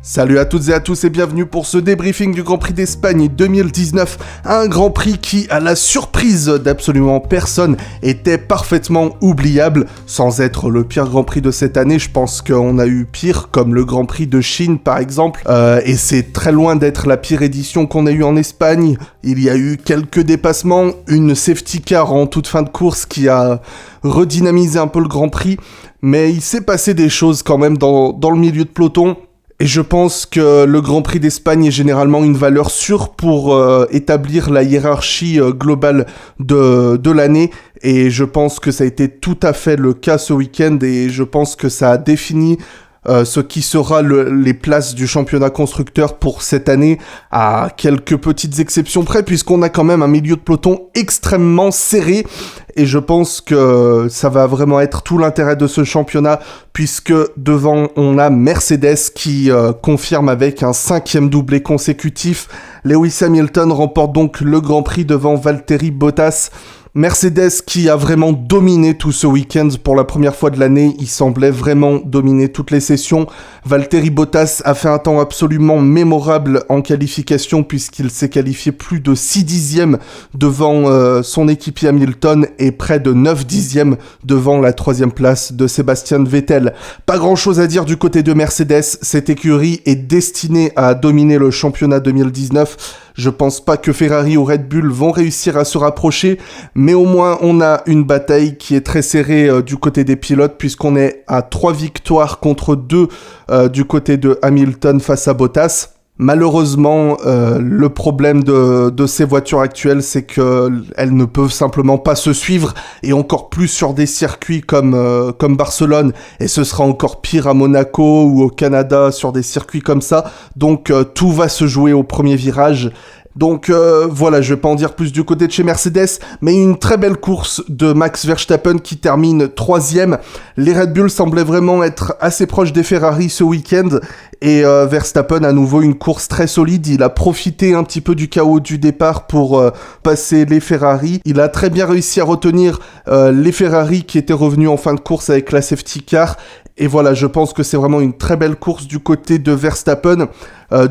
Salut à toutes et à tous et bienvenue pour ce débriefing du Grand Prix d'Espagne 2019, un Grand Prix qui, à la surprise d'absolument personne, était parfaitement oubliable, sans être le pire Grand Prix de cette année. Je pense qu'on a eu pire, comme le Grand Prix de Chine par exemple, et c'est très loin d'être la pire édition qu'on a eue en Espagne. Il y a eu quelques dépassements, une safety car en toute fin de course qui a redynamisé un peu le Grand Prix, mais il s'est passé des choses quand même dans le milieu de peloton. Et je pense que le Grand Prix d'Espagne est généralement une valeur sûre pour établir la hiérarchie globale de l'année. Et je pense que ça a été tout à fait le cas ce week-end. Et je pense que ça a défini ce qui sera les places du championnat constructeur pour cette année, à quelques petites exceptions près, puisqu'on a quand même un milieu de peloton extrêmement serré. Et je pense que ça va vraiment être tout l'intérêt de ce championnat, puisque devant, on a Mercedes qui confirme avec un 5e doublé consécutif. Lewis Hamilton remporte donc le Grand Prix devant Valtteri Bottas. Mercedes qui a vraiment dominé tout ce week-end pour la première fois de l'année, il semblait vraiment dominer toutes les sessions. Valtteri Bottas a fait un temps absolument mémorable en qualification puisqu'il s'est qualifié plus de 6 dixièmes devant son équipier Hamilton et près de 9 dixièmes devant la 3e place de Sebastian Vettel. Pas grand chose à dire du côté de Mercedes, cette écurie est destinée à dominer le championnat 2019. Je pense pas que Ferrari ou Red Bull vont réussir à se rapprocher, mais au moins on a une bataille qui est très serrée du côté des pilotes, puisqu'on est à 3 victoires contre 2 du côté de Hamilton face à Bottas. Malheureusement, le problème de ces voitures actuelles, c'est qu'elles ne peuvent simplement pas se suivre, et encore plus sur des circuits comme Barcelone, et ce sera encore pire à Monaco ou au Canada sur des circuits comme ça. Donc tout va se jouer au premier virage. Donc voilà, je vais pas en dire plus du côté de chez Mercedes, mais une très belle course de Max Verstappen qui termine 3e. Les Red Bull semblaient vraiment être assez proches des Ferrari ce week-end, et Verstappen à nouveau une course très solide. Il a profité un petit peu du chaos du départ pour passer les Ferrari. Il a très bien réussi à retenir les Ferrari qui étaient revenus en fin de course avec la safety car. Et voilà, je pense que c'est vraiment une très belle course du côté de Verstappen.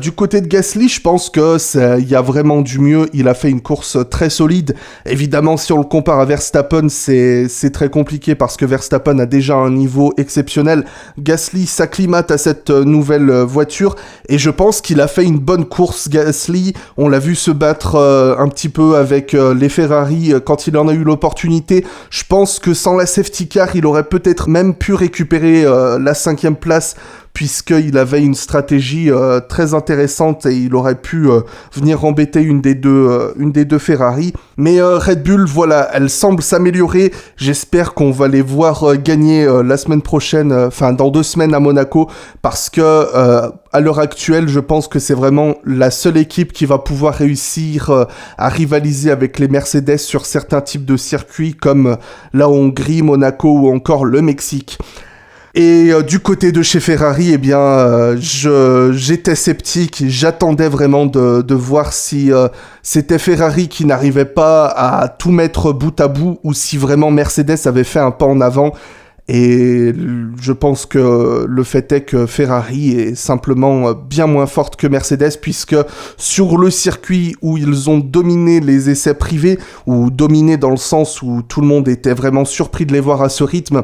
Du côté de Gasly, je pense qu'il y a vraiment du mieux. Il a fait une course très solide. Évidemment, si on le compare à Verstappen, c'est très compliqué parce que Verstappen a déjà un niveau exceptionnel. Gasly s'acclimate à cette nouvelle voiture et je pense qu'il a fait une bonne course. Gasly, on l'a vu se battre un petit peu avec les Ferrari quand il en a eu l'opportunité. Je pense que sans la safety car, il aurait peut-être même pu récupérer la 5e place, puisqu'il avait une stratégie très intéressante et il aurait pu venir embêter une des deux Ferrari. Mais Red Bull, voilà, elle semble s'améliorer. J'espère qu'on va les voir gagner la semaine prochaine, dans 2 semaines à Monaco, parce que à l'heure actuelle, je pense que c'est vraiment la seule équipe qui va pouvoir réussir à rivaliser avec les Mercedes sur certains types de circuits comme la Hongrie, Monaco ou encore le Mexique. Et du côté de chez Ferrari, eh bien, j'étais sceptique, j'attendais vraiment de voir si c'était Ferrari qui n'arrivait pas à tout mettre bout à bout ou si vraiment Mercedes avait fait un pas en avant. Et je pense que le fait est que Ferrari est simplement bien moins forte que Mercedes, puisque sur le circuit où ils ont dominé les essais privés, ou dominé dans le sens où tout le monde était vraiment surpris de les voir à ce rythme,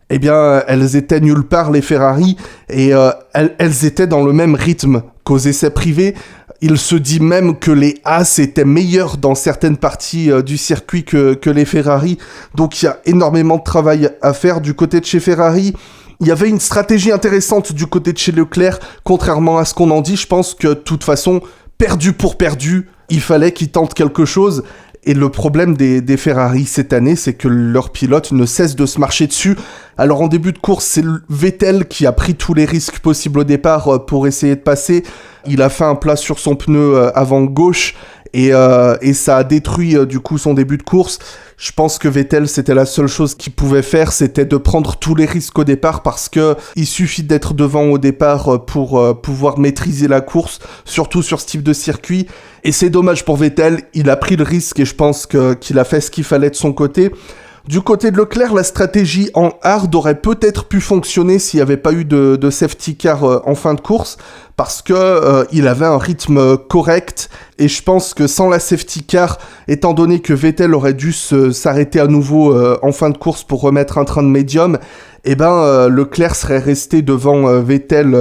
eh bien, elles étaient nulle part, les Ferrari, et elles étaient dans le même rythme qu'aux essais privés. Il se dit même que les Haas étaient meilleurs dans certaines parties du circuit que les Ferrari. Donc il y a énormément de travail à faire du côté de chez Ferrari. Il y avait une stratégie intéressante du côté de chez Leclerc, contrairement à ce qu'on en dit. Je pense que de toute façon, perdu pour perdu, il fallait qu'ils tentent quelque chose. Et le problème des Ferrari cette année, c'est que leurs pilotes ne cessent de se marcher dessus. Alors en début de course, c'est Vettel qui a pris tous les risques possibles au départ pour essayer de passer. Il a fait un plat sur son pneu avant gauche et ça a détruit du coup son début de course. Je pense que Vettel, c'était la seule chose qu'il pouvait faire, c'était de prendre tous les risques au départ, parce que il suffit d'être devant au départ pour pouvoir maîtriser la course, surtout sur ce type de circuit. Et c'est dommage pour Vettel, il a pris le risque et je pense qu'il a fait ce qu'il fallait de son côté. Du côté de Leclerc, la stratégie en hard aurait peut-être pu fonctionner s'il n'y avait pas eu de safety car en fin de course, parce que il avait un rythme correct, et je pense que sans la safety car, étant donné que Vettel aurait dû s'arrêter à nouveau en fin de course pour remettre un train de médium, Leclerc serait resté devant Vettel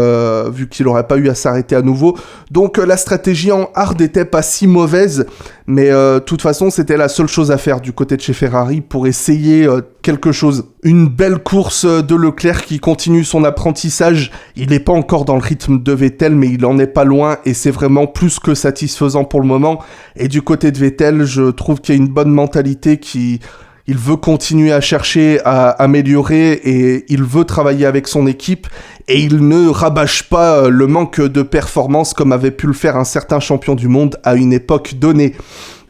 vu qu'il n'aurait pas eu à s'arrêter à nouveau. Donc la stratégie en hard n'était pas si mauvaise, mais de toute façon c'était la seule chose à faire du côté de chez Ferrari pour essayer quelque chose. Une belle course de Leclerc qui continue son apprentissage. Il n'est pas encore dans le rythme de Vettel, mais il en est pas loin et c'est vraiment plus que satisfaisant pour le moment. Et du côté de Vettel, je trouve qu'il y a une bonne mentalité il veut continuer à chercher à améliorer et il veut travailler avec son équipe et il ne rabâche pas le manque de performance comme avait pu le faire un certain champion du monde à une époque donnée.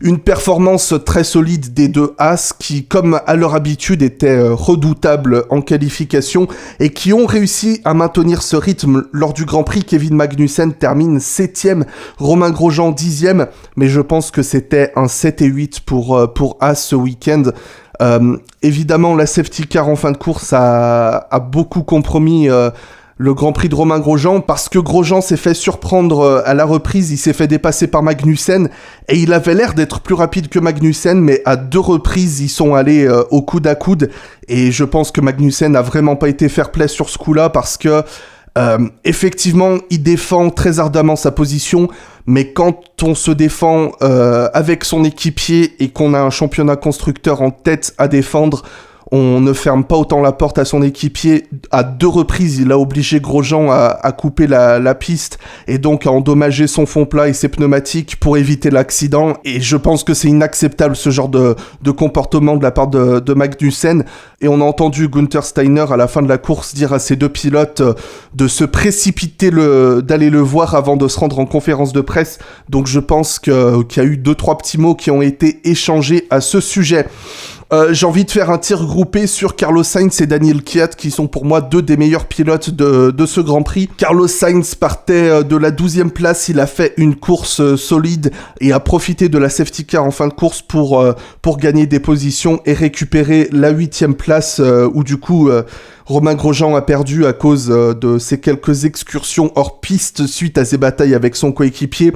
Une performance très solide des deux As qui, comme à leur habitude, étaient redoutables en qualification et qui ont réussi à maintenir ce rythme lors du Grand Prix. Kevin Magnussen termine 7ème, Romain Grosjean 10ème, mais je pense que c'était un 7 et 8 pour As ce week-end. Évidemment, la safety car en fin de course a beaucoup compromis le Grand Prix de Romain Grosjean, parce que Grosjean s'est fait surprendre à la reprise, il s'est fait dépasser par Magnussen, et il avait l'air d'être plus rapide que Magnussen, mais à 2 reprises, ils sont allés au coude à coude, et je pense que Magnussen n'a vraiment pas été fair-play sur ce coup-là, parce que effectivement, il défend très ardemment sa position, mais quand on se défend avec son équipier et qu'on a un championnat constructeur en tête à défendre, on ne ferme pas autant la porte à son équipier. À 2 reprises, il a obligé Grosjean à couper la piste et donc à endommager son fond plat et ses pneumatiques pour éviter l'accident. Et je pense que c'est inacceptable ce genre de comportement de la part de Magnussen. Et on a entendu Günther Steiner à la fin de la course dire à ses 2 pilotes de se précipiter, d'aller le voir avant de se rendre en conférence de presse. Donc je pense qu'il y a eu 2-3 petits mots qui ont été échangés à ce sujet. J'ai envie de faire un tir groupé sur Carlos Sainz et Daniel Kvyat, qui sont pour moi 2 des meilleurs pilotes de ce Grand Prix. Carlos Sainz partait de la 12e place, il a fait une course solide et a profité de la safety car en fin de course pour gagner des positions et récupérer la 8e place où du coup Romain Grosjean a perdu à cause de ses quelques excursions hors piste suite à ses batailles avec son coéquipier.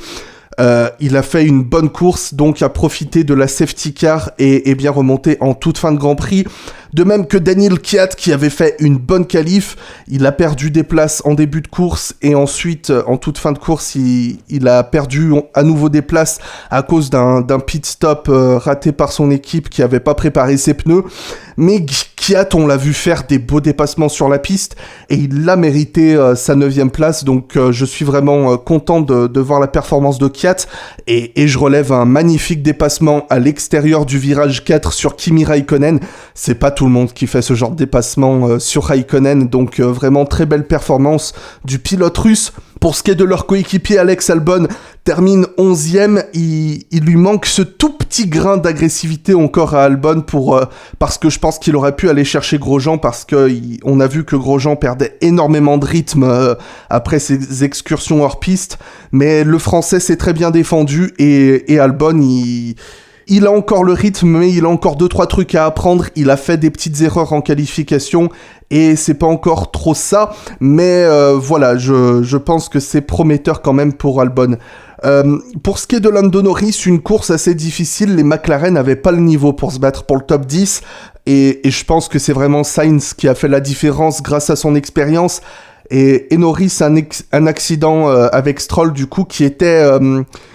Il a fait une bonne course, donc a profité de la safety car et bien remonté en toute fin de Grand Prix. De même que Daniel Kvyat qui avait fait une bonne qualif, il a perdu des places en début de course et ensuite en toute fin de course il a perdu à nouveau des places à cause d'un pit stop raté par son équipe qui avait pas préparé ses pneus. Mais Kvyat, on l'a vu faire des beaux dépassements sur la piste et il a mérité sa 9e place, donc je suis vraiment content de voir la performance de Kvyat et je relève un magnifique dépassement à l'extérieur du virage 4 sur Kimi Raikkonen. C'est pas tout le monde qui fait ce genre de dépassement sur Raikkonen, donc vraiment très belle performance du pilote russe. Pour ce qui est de leur coéquipier, Alex Albon termine 11e, il lui manque ce tout petit grain d'agressivité encore à Albon parce que je pense qu'il aurait pu aller chercher Grosjean, parce qu'on a vu que Grosjean perdait énormément de rythme après ses excursions hors piste, mais le français s'est très bien défendu et Albon il a encore le rythme, mais il a encore 2-3 trucs à apprendre. Il a fait des petites erreurs en qualification et c'est pas encore trop ça, mais voilà, je pense que c'est prometteur quand même pour Albon. Pour ce qui est de Lando Norris, une course assez difficile, les McLaren n'avaient pas le niveau pour se battre pour le top 10 et je pense que c'est vraiment Sainz qui a fait la différence grâce à son expérience. Et Norris a un accident avec Stroll du coup qui était...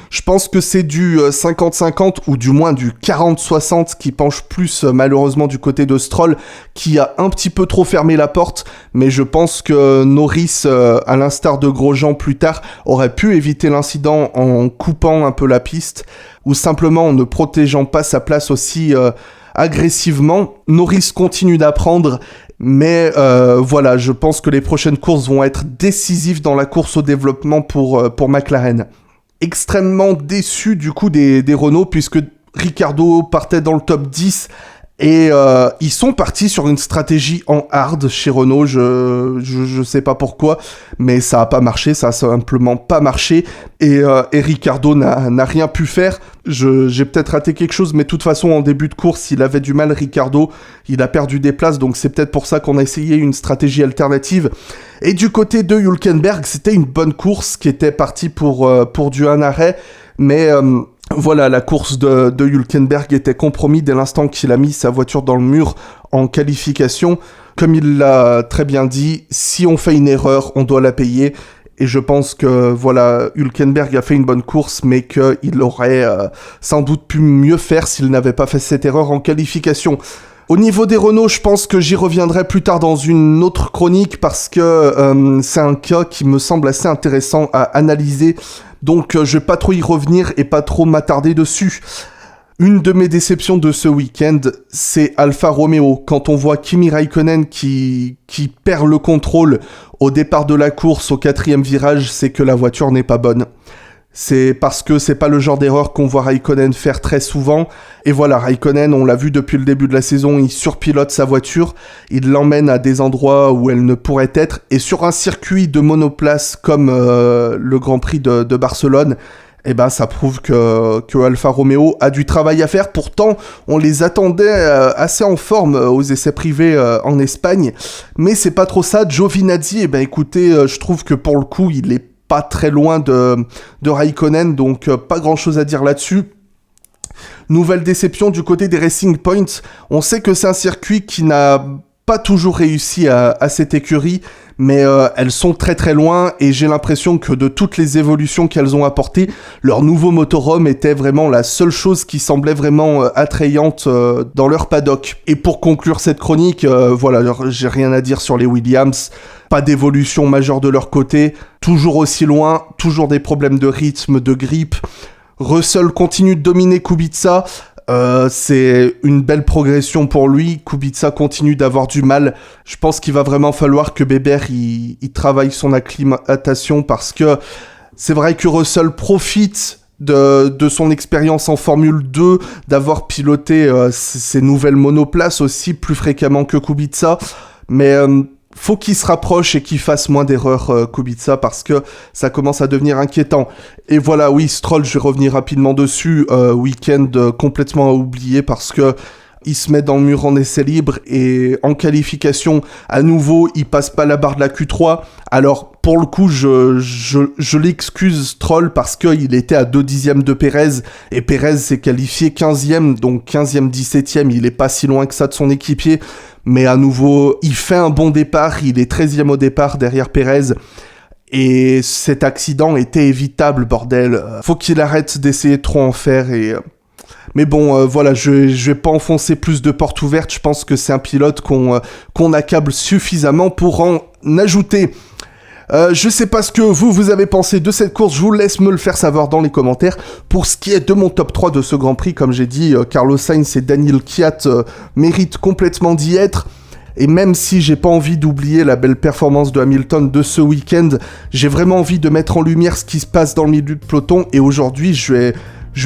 je pense que c'est du 50-50 ou du moins du 40-60 qui penche plus malheureusement du côté de Stroll, qui a un petit peu trop fermé la porte, mais je pense que Norris, à l'instar de Grosjean plus tard, aurait pu éviter l'incident en coupant un peu la piste ou simplement en ne protégeant pas sa place aussi agressivement. Norris continue d'apprendre, mais voilà, je pense que les prochaines courses vont être décisives dans la course au développement pour McLaren. Extrêmement déçu du coup des Renault, puisque Ricciardo partait dans le top 10 Et ils sont partis sur une stratégie en hard chez Renault, je sais pas pourquoi, mais ça a pas marché, ça a simplement pas marché, et Ricciardo n'a rien pu faire. J'ai peut-être raté quelque chose, mais de toute façon, en début de course, il avait du mal, Ricciardo, il a perdu des places, donc c'est peut-être pour ça qu'on a essayé une stratégie alternative. Et du côté de Hülkenberg, c'était une bonne course qui était partie pour du un arrêt, mais... Voilà, la course de Hülkenberg était compromise dès l'instant qu'il a mis sa voiture dans le mur en qualification. Comme il l'a très bien dit, si on fait une erreur, on doit la payer. Et je pense que voilà, Hülkenberg a fait une bonne course, mais qu'il aurait sans doute pu mieux faire s'il n'avait pas fait cette erreur en qualification. Au niveau des Renault, je pense que j'y reviendrai plus tard dans une autre chronique parce que c'est un cas qui me semble assez intéressant à analyser. Donc je vais pas trop y revenir et pas trop m'attarder dessus. Une de mes déceptions de ce week-end, c'est Alfa Romeo. Quand on voit Kimi Raikkonen qui perd le contrôle au départ de la course, au 4e virage, c'est que la voiture n'est pas bonne. C'est parce que c'est pas le genre d'erreur qu'on voit Raikkonen faire très souvent. Et voilà, Raikkonen, on l'a vu depuis le début de la saison, il surpilote sa voiture, il l'emmène à des endroits où elle ne pourrait être. Et sur un circuit de monoplace comme le Grand Prix de Barcelone, eh ben ça prouve que Alfa Romeo a du travail à faire. Pourtant, on les attendait assez en forme aux essais privés en Espagne. Mais c'est pas trop ça. Giovinazzi, eh ben écoutez, je trouve que pour le coup, il est pas très loin de Raikkonen, donc pas grand chose à dire là-dessus. Nouvelle déception du côté des Racing Point. On sait que c'est un circuit qui n'a pas toujours réussi à cette écurie, mais elles sont très très loin et j'ai l'impression que de toutes les évolutions qu'elles ont apportées, leur nouveau motorhome était vraiment la seule chose qui semblait vraiment attrayante dans leur paddock. Et pour conclure cette chronique, voilà, j'ai rien à dire sur les Williams. Pas d'évolution majeure de leur côté, toujours aussi loin, toujours des problèmes de rythme, de grippe. Russell continue de dominer Kubica, c'est une belle progression pour lui. Kubica continue d'avoir du mal. Je pense qu'il va vraiment falloir que Weber il travaille son acclimatation parce que c'est vrai que Russell profite de son expérience en Formule 2, d'avoir piloté ses nouvelles monoplaces aussi plus fréquemment que Kubica, mais faut qu'il se rapproche et qu'il fasse moins d'erreurs, Kubica, parce que ça commence à devenir inquiétant. Et voilà, oui, Stroll, je vais revenir rapidement dessus, week-end complètement à oublier parce que il se met dans le mur en essai libre et en qualification, à nouveau, il passe pas la barre de la Q3. Alors, pour le coup, je l'excuse Stroll parce qu'il était à 2 dixièmes de Pérez et Pérez s'est qualifié 15e, donc 15e, 17e, il est pas si loin que ça de son équipier. Mais à nouveau, il fait un bon départ, il est 13e au départ derrière Pérez. Et cet accident était évitable, bordel. Faut qu'il arrête d'essayer de trop en faire et... Mais bon, voilà, je vais pas enfoncer plus de portes ouvertes. Je pense que c'est un pilote qu'on accable suffisamment pour en ajouter. Je sais pas ce que vous avez pensé de cette course, je vous laisse me le faire savoir dans les commentaires. Pour ce qui est de mon top 3 de ce Grand Prix, comme j'ai dit, Carlos Sainz et Daniel Kvyat méritent complètement d'y être. Et même si j'ai pas envie d'oublier la belle performance de Hamilton de ce week-end, j'ai vraiment envie de mettre en lumière ce qui se passe dans le milieu de peloton. Et aujourd'hui, je vais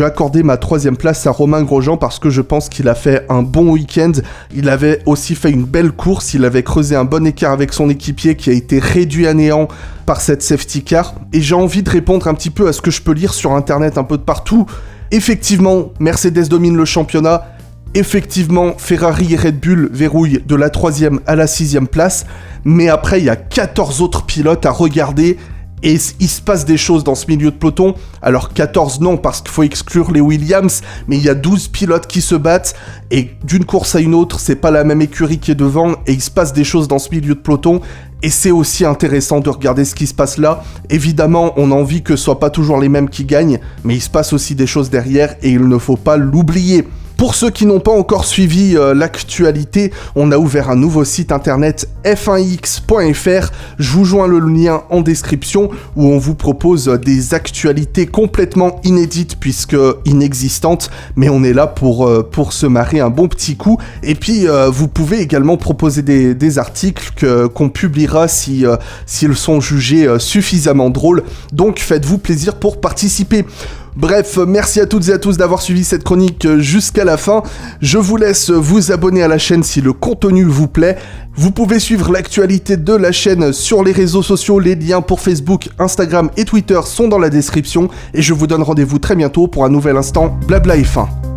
accorder ma 3e place à Romain Grosjean parce que je pense qu'il a fait un bon week-end. Il avait aussi fait une belle course, il avait creusé un bon écart avec son équipier qui a été réduit à néant par cette safety car. Et j'ai envie de répondre un petit peu à ce que je peux lire sur internet un peu de partout. Effectivement, Mercedes domine le championnat. Effectivement, Ferrari et Red Bull verrouillent de la 3e à la 6e place. Mais après, il y a 14 autres pilotes à regarder. Et il se passe des choses dans ce milieu de peloton. Alors 14 non, parce qu'il faut exclure les Williams, mais il y a 12 pilotes qui se battent, et d'une course à une autre, c'est pas la même écurie qui est devant, et il se passe des choses dans ce milieu de peloton, et c'est aussi intéressant de regarder ce qui se passe là. Évidemment, on a envie que ce soit pas toujours les mêmes qui gagnent, mais il se passe aussi des choses derrière, et il ne faut pas l'oublier. Pour ceux qui n'ont pas encore suivi l'actualité, on a ouvert un nouveau site internet f1x.fr. Je vous joins le lien en description où on vous propose des actualités complètement inédites puisque inexistantes, mais on est là pour se marrer un bon petit coup. Et puis vous pouvez également proposer des articles qu'on publiera s'ils sont jugés suffisamment drôles. Donc faites-vous plaisir pour participer. Bref, merci à toutes et à tous d'avoir suivi cette chronique jusqu'à la fin. Je vous laisse vous abonner à la chaîne si le contenu vous plaît. Vous pouvez suivre l'actualité de la chaîne sur les réseaux sociaux, les liens pour Facebook, Instagram et Twitter sont dans la description. Et je vous donne rendez-vous très bientôt pour un nouvel instant Blabla F1.